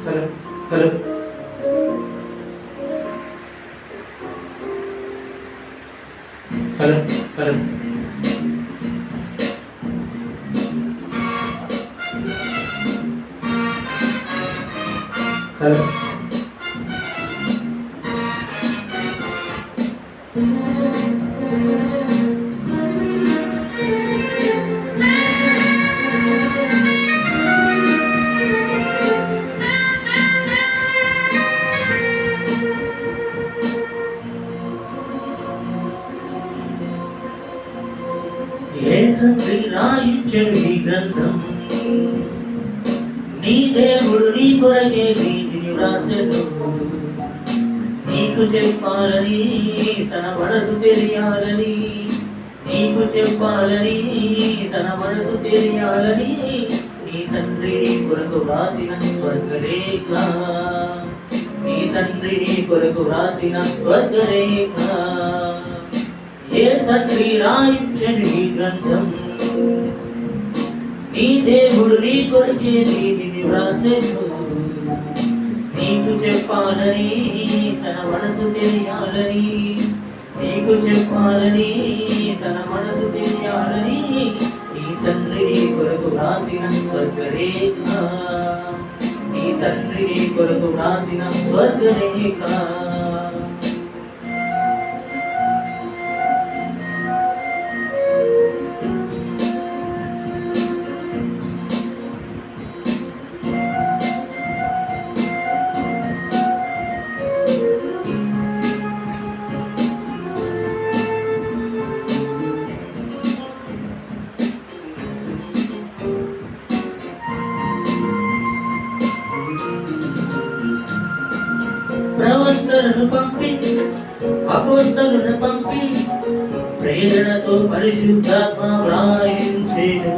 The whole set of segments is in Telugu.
Hello hello hello hello hello ఏ తండ్రి రాయించడు ఈ గ్రంథం, నీ దేవుడు నీ కొరకే నీతిని వ్రాసెను. నీకు చెప్పాలని తన మనసు తెలియాలని, నీకు చెప్పాలని తన మనసు తెలియాలని, నీ తండ్రి నీ కొరకు వ్రాసిన స్వర్గలేఖ, నీ తండ్రి నీ కొరకు వ్రాసిన స్వర్గలేఖ. ఏ తండ్రి రాయించని ఈ గ్రంథం, నీ దేవుడు నీ కొరకే నీతిని వ్రాసెను. నీకు చెప్పాలని తన మనసు తెలియాలని, నీకు చెప్పాలని తన మనసు తెలియాలని, నీ తండ్రి నీ కొరకు వ్రాసిన స్వర్గలేఖ, నీ తండ్రి నీ కొరకు వ్రాసిన స్వర్గలేఖ. ప్రవక్తలను పంపి అపోస్తలులను పంపి ప్రేరణతో పరిశుద్ధాత్మ వ్రాయించెను.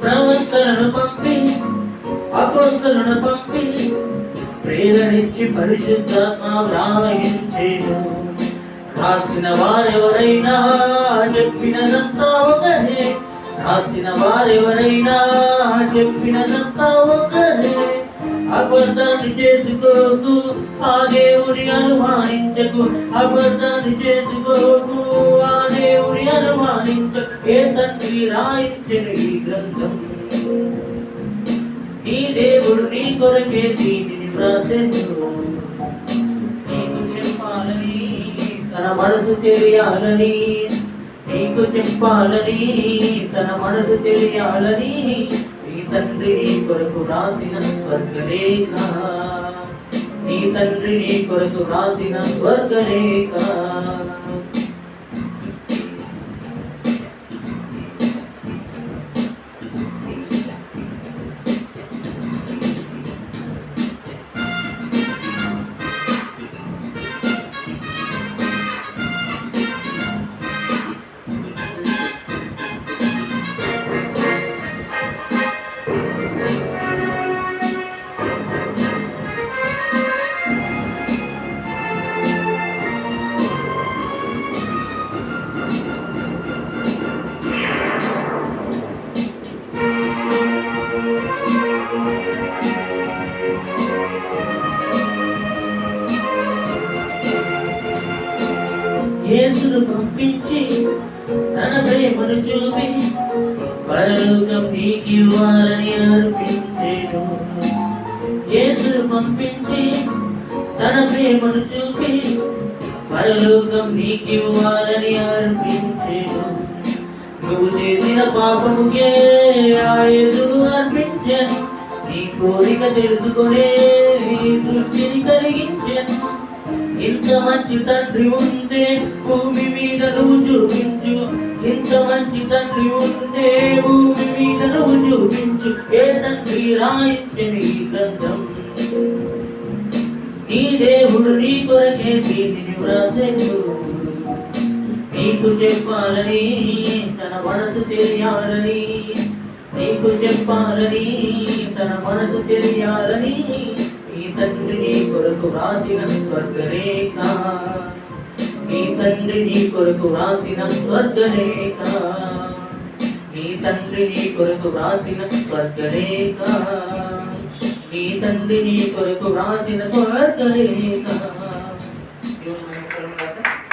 ప్రవక్తలను పంపి అపోస్తలులను పంపి ప్రేరణించి పరిశుద్ధాత్మ వ్రాయించెను. రాసిన వారెవరైనా చెప్పినదంతా ఒకరే, రాసిన వారెవరైనా చెప్పినదంతా ఒకరే. అబద్ధాన్ని చేసుకోకు, ఆ దేవుని అనుమానించకు, అబద్ధాన్ని చేసుకోకు, ఆ దేవుని అనుమానించకు. ఏ తండ్రి రాయించెను ఈ గ్రంథం, నీ దేవుడు నీ కొరకే దీనిని వ్రాసెను. నీకు చెప్పాలని తన మనసు తెలియాలని, నీకు చెప్పాలని తన మనసు తెలియాలని, నీ తండ్రి నీ కొరకు రాసిన స్వర్గలేఖ, నీ తండ్రి నీ కొరకు రాసిన స్వర్గలేఖ. యేసును పంపించి తన ప్రేమను చూపి పరలోకం నీకివ్వాలని అర్పించెను. యేసును పంపించి తన ప్రేమను చూపి పరలోకం నీకివ్వాలని అర్పించెను. నువ్వు చేసిన పాపముకే ఆ యేసును అర్పించెను. నీ కోరిక తెలుసుకునే ఈ సృష్టిని కలిగించెను. ఇంత మంచి తండ్రి ఉంటే భూమి మీద నువ్వు చూపించు, ఇంత మంచి తండ్రి ఉంటే భూమి మీద నువ్వు చూపించు. ఏ తండ్రి రాయించని ఈ గ్రంథం, నీ దేవుడు నీ కొరకే దీనిని వ్రాసెను. నీకు చెప్పాలని తన మనసు తెలియాలని, నీకు చెప్పాలని తన మనసు తెలియాలని, నీ తండ్రి నీ కొరకు రాసిన స్వర్గలేఖ, నీ తండ్రి నీ కొరకు రాసిన స్వర్గలేఖ, నీ తండ్రి నీ కొరకు రాసిన స్వర్గలేఖ, నీ తండ్రి నీ కొరకు వ్రాసిన స్వర్గలేఖ